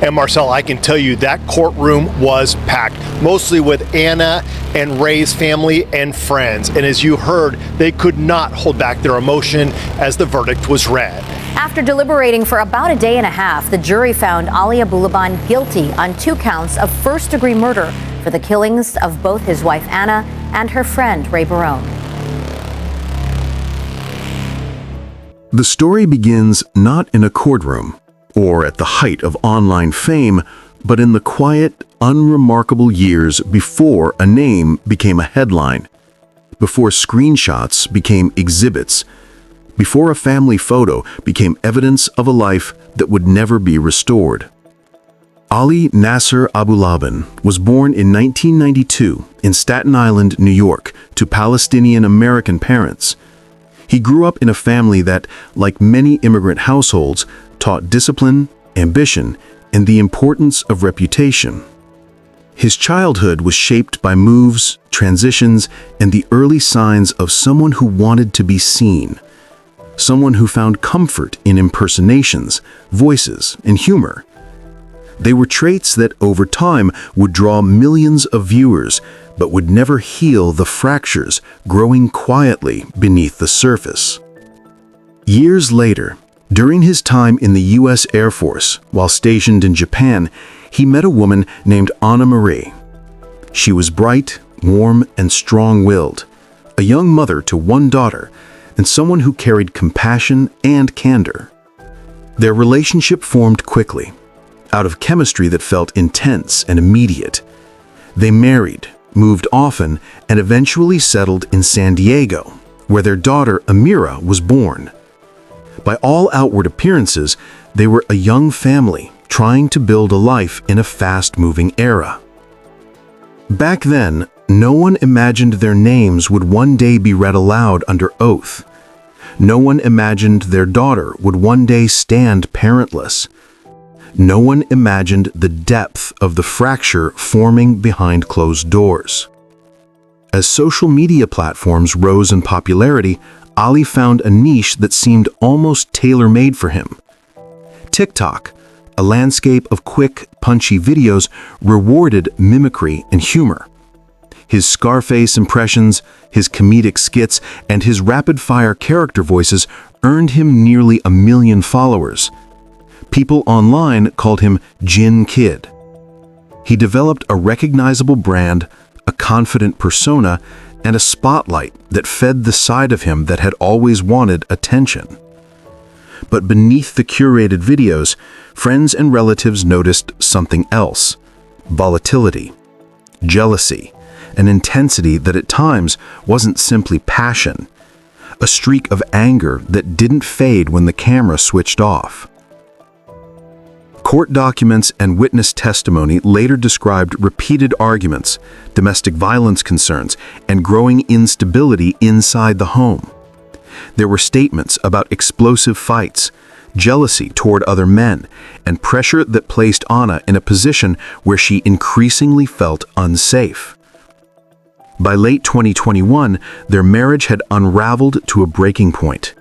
And Marcel, I can tell you that courtroom was packed, mostly with Anna and Ray's family and friends. And as you heard, they could not hold back their emotion as the verdict was read. After deliberating for about a day and a half, the jury found Ali Abulaban guilty on 2 counts of first-degree murder for the killings of both his wife Anna and her friend Ray Barone. The story begins not in a courtroom or at the height of online fame, but in the quiet, unremarkable years before a name became a headline, before screenshots became exhibits, before a family photo became evidence of a life that would never be restored. Ali Nasser Abulaban was born in 1992 in Staten Island, New York, to Palestinian-American parents. He grew up in a family that, like many immigrant households, taught discipline, ambition, and the importance of reputation. His childhood was shaped by moves, transitions, and the early signs of someone who wanted to be seen, someone who found comfort in impersonations, voices, and humor. They were traits that over time would draw millions of viewers, but would never heal the fractures growing quietly beneath the surface. Years later, during his time in the U.S. Air Force, while stationed in Japan, he met a woman named Anna Marie. She was bright, warm, and strong-willed, a young mother to 1 daughter, and someone who carried compassion and candor. Their relationship formed quickly, out of chemistry that felt intense and immediate. They married, moved often, and eventually settled in San Diego, where their daughter Amira was born. By all outward appearances, they were a young family trying to build a life in a fast-moving era. Back then, no one imagined their names would one day be read aloud under oath. No one imagined their daughter would one day stand parentless. No one imagined the depth of the fracture forming behind closed doors. As social media platforms rose in popularity, Ali found a niche that seemed almost tailor-made for him. TikTok, a landscape of quick, punchy videos, rewarded mimicry and humor. His Scarface impressions, his comedic skits, and his rapid-fire character voices earned him nearly 1 million followers. People online called him Jin Kid. He developed a recognizable brand, a confident persona, and a spotlight that fed the side of him that had always wanted attention. But beneath the curated videos, friends and relatives noticed something else: volatility, jealousy, an intensity that at times wasn't simply passion, a streak of anger that didn't fade when the camera switched off. Court documents and witness testimony later described repeated arguments, domestic violence concerns, and growing instability inside the home. There were statements about explosive fights, jealousy toward other men, and pressure that placed Anna in a position where she increasingly felt unsafe. By late 2021, their marriage had unraveled to a breaking point.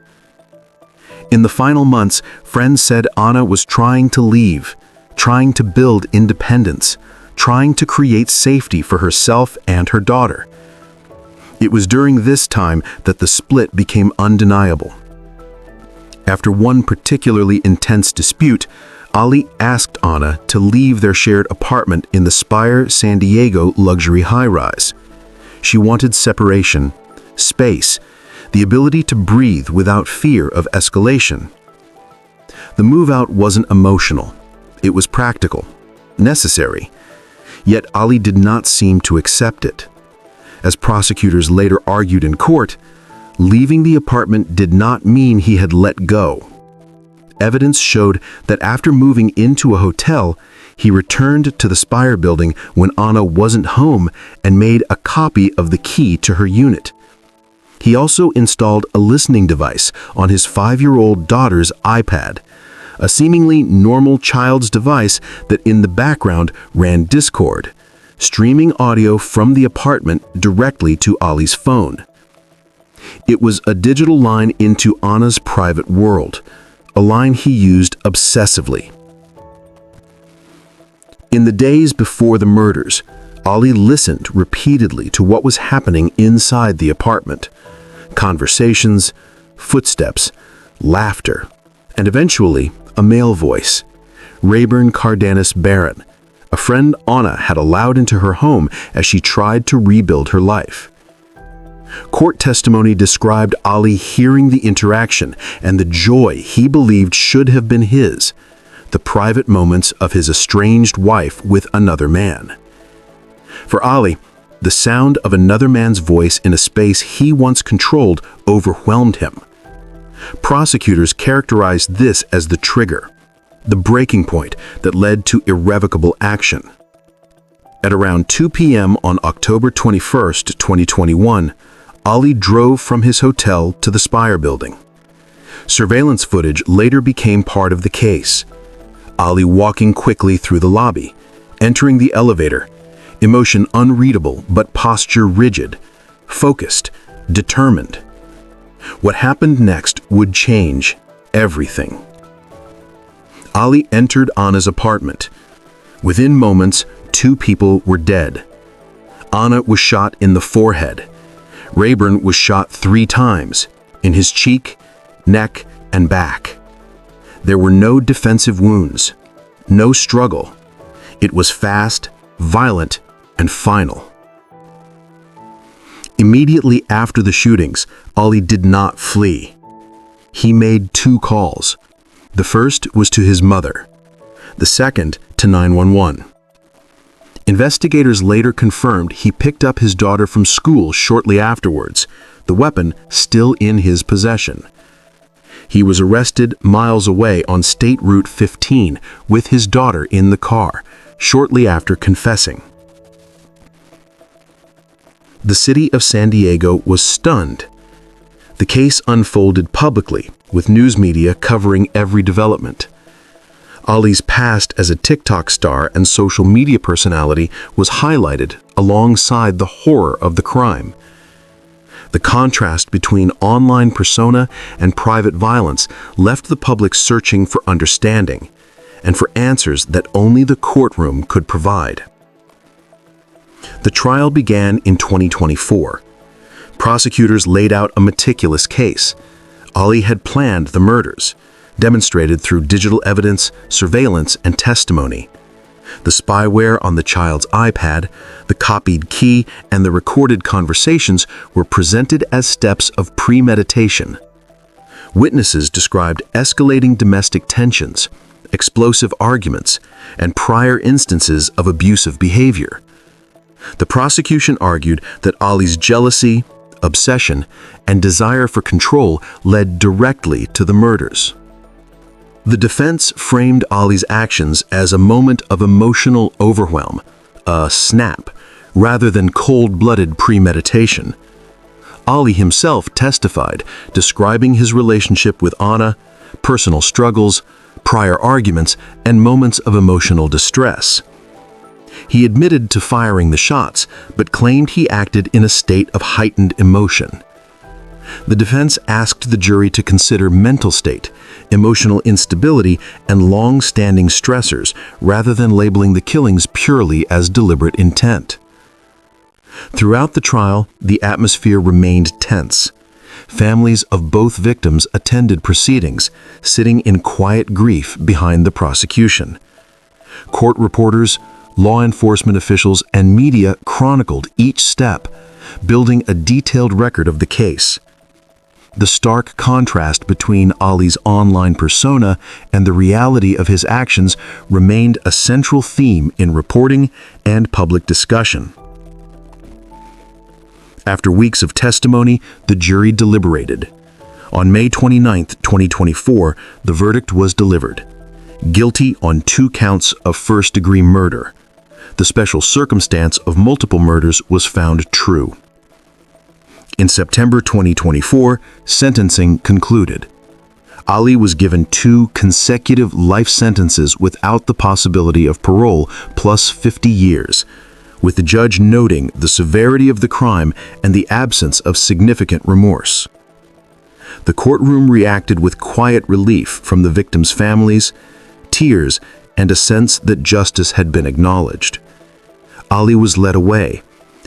In the final months, friends said Anna was trying to leave, trying to build independence, trying to create safety for herself and her daughter. It was during this time that the split became undeniable. After one particularly intense dispute, Ali asked Anna to leave their shared apartment in the Spire San Diego luxury high-rise. She wanted separation, space, the ability to breathe without fear of escalation. The move-out wasn't emotional. It was practical, necessary. Yet Ali did not seem to accept it. As prosecutors later argued in court, leaving the apartment did not mean he had let go. Evidence showed that after moving into a hotel, he returned to the Spire building when Anna wasn't home and made a copy of the key to her unit. He also installed a listening device on his 5-year-old daughter's iPad, a seemingly normal child's device that in the background ran Discord, streaming audio from the apartment directly to Ali's phone. It was a digital line into Anna's private world, a line he used obsessively. In the days before the murders, Ali listened repeatedly to what was happening inside the apartment. Conversations, footsteps, laughter, and eventually a male voice. Rayburn Cardenas Barron, a friend Anna had allowed into her home as she tried to rebuild her life. Court testimony described Ali hearing the interaction and the joy he believed should have been his, the private moments of his estranged wife with another man. For Ali, the sound of another man's voice in a space he once controlled overwhelmed him. Prosecutors characterized this as the trigger, the breaking point that led to irrevocable action. At around 2 p.m. on October 21, 2021, Ali drove from his hotel to the Spire building. Surveillance footage later became part of the case. Ali walking quickly through the lobby, entering the elevator, emotion unreadable but posture rigid, focused, determined. What happened next would change everything. Ali entered Anna's apartment. Within moments, 2 people were dead. Anna was shot in the forehead. Rayburn was shot 3 times, in his cheek, neck, and back. There were no defensive wounds, no struggle. It was fast, violent, and final. Immediately after the shootings, Ali did not flee. He made 2 calls. The first was to his mother, the second to 911. Investigators later confirmed he picked up his daughter from school shortly afterwards, the weapon still in his possession. He was arrested miles away on State Route 15 with his daughter in the car, shortly after confessing. The city of San Diego was stunned. The case unfolded publicly, with news media covering every development. Ali's past as a TikTok star and social media personality was highlighted alongside the horror of the crime. The contrast between online persona and private violence left the public searching for understanding and for answers that only the courtroom could provide. The trial began in 2024. Prosecutors laid out a meticulous case. Ali had planned the murders, demonstrated through digital evidence, surveillance, and testimony. The spyware on the child's iPad, the copied key, and the recorded conversations were presented as steps of premeditation. Witnesses described escalating domestic tensions, explosive arguments, and prior instances of abusive behavior. The prosecution argued that Ali's jealousy, obsession, and desire for control led directly to the murders. The defense framed Ali's actions as a moment of emotional overwhelm, a snap, rather than cold-blooded premeditation. Ali himself testified, describing his relationship with Anna, personal struggles, prior arguments, and moments of emotional distress. He admitted to firing the shots, but claimed he acted in a state of heightened emotion. The defense asked the jury to consider mental state, emotional instability, and long-standing stressors, rather than labeling the killings purely as deliberate intent. Throughout the trial, the atmosphere remained tense. Families of both victims attended proceedings, sitting in quiet grief behind the prosecution. Court reporters, law enforcement officials, and media chronicled each step, building a detailed record of the case. The stark contrast between Ali's online persona and the reality of his actions remained a central theme in reporting and public discussion. After weeks of testimony, the jury deliberated. On May 29, 2024, the verdict was delivered. Guilty on 2 counts of first-degree murder. The special circumstance of multiple murders was found true. In September 2024, sentencing concluded. Ali was given 2 consecutive life sentences without the possibility of parole, plus 50 years, with the judge noting the severity of the crime and the absence of significant remorse. The courtroom reacted with quiet relief from the victims' families, tears, and a sense that justice had been acknowledged. Ali was led away,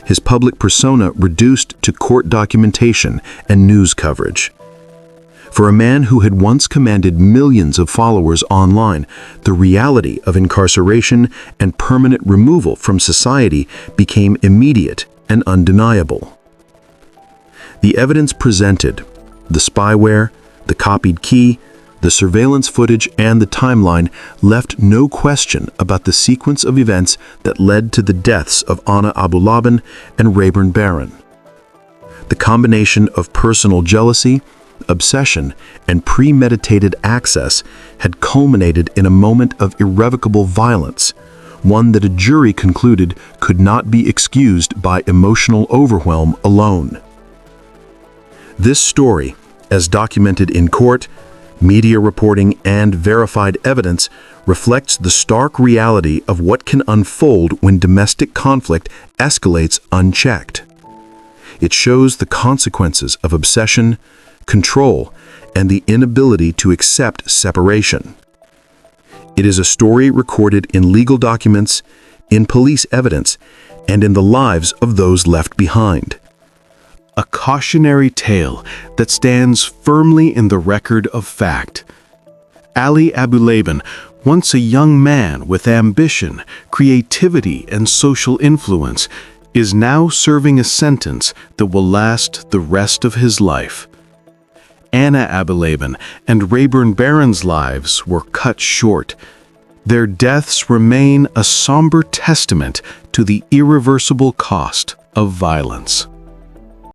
his public persona reduced to court documentation and news coverage. For a man who had once commanded millions of followers online, the reality of incarceration and permanent removal from society became immediate and undeniable. The evidence presented, the spyware, the copied key, the surveillance footage, and the timeline left no question about the sequence of events that led to the deaths of Ana Abulaban and Rayburn Barron. The combination of personal jealousy, obsession, and premeditated access had culminated in a moment of irrevocable violence, one that a jury concluded could not be excused by emotional overwhelm alone. This story, as documented in court, media reporting, and verified evidence, reflects the stark reality of what can unfold when domestic conflict escalates unchecked. It shows the consequences of obsession, control, and the inability to accept separation. It is a story recorded in legal documents, in police evidence, and in the lives of those left behind. A cautionary tale that stands firmly in the record of fact. Ali Abulaban, once a young man with ambition, creativity, and social influence, is now serving a sentence that will last the rest of his life. Ana Abulaban and Rayburn Barron's lives were cut short. Their deaths remain a somber testament to the irreversible cost of violence.